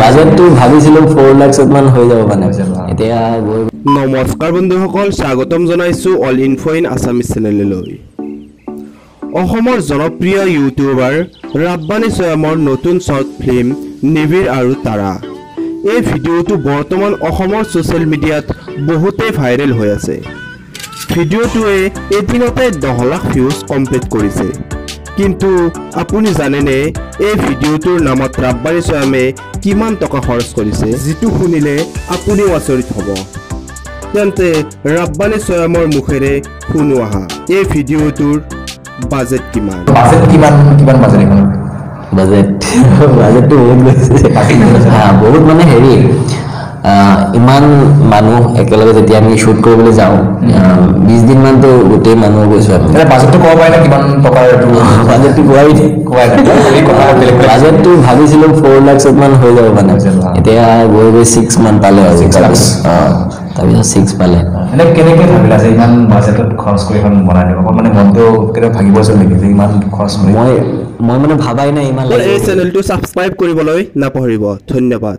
বাজেটটো ভাবিছিলো 4 লাখ মান হৈ যাব মানে এতিয়া নমস্কাৰ বন্ধুসকল স্বাগতম জনাইছো অল ইনফো ইন আছামিজ চেনেললৈ অসমৰ জনপ্ৰিয় ইউটিউবাৰ ৰাব্বানী স্বয়মৰ নতুন শৰ্ট ফিল্ম নিবিৰ আৰু তাৰা এই ভিডিঅ'টো বৰ্তমান অসমৰ সোশ্যাল মিডিয়াত বহুতে ভাইৰেল হৈ আছে ভিডিঅ'টোৱে এদিনতে 10 লাখ ভিউজ কমপ্লিট কৰিছে কিন্তু আপুনি জানেনে এই ভিডিঅ'টোৰ নামত ৰাব্বানী স্বয়মে কিমান টকা খৰচ কৰিছে যেটো শুনিলে আপুনি আচৰিত হ'ব তেন্তে ৰাব্বানী স্বয়মৰ মুখেৰে শুনো আহা এই ভিডিঅ'টোৰ বাজেট কিমান বাজেটটো বহুত মানে হেৰি ইমান মানুহ একেলগে যেতিয়া আমি শুট কৰিবলৈ যাওঁ 20 দিন মান তো গোটেই মানুহ গৈছো এটা বাজেটটো কব পাৰে না কিমান টকাৰ বাজেটটো বাজেটটো ভাবিছিলো 4 লাখ মান হৈ যাব মানে এতিয়া গৈ 6 মান পালে আৰু 6 লাখ তাৰপিছত 6 পালে এনে কেনেকৈ ভাবিলা যে ইমান বাজেটত খৰচ কৰি এখন বনাই দিব মানে মনটো কেতিয়া ভাগিবছিল নেকি যে ইমান খৰচ মই মানে ভাবাই নাই ইমান এই চেনেলটো সাবস্ক্ৰাইব কৰিবলৈ নাপাহৰিব ধন্যবাদ।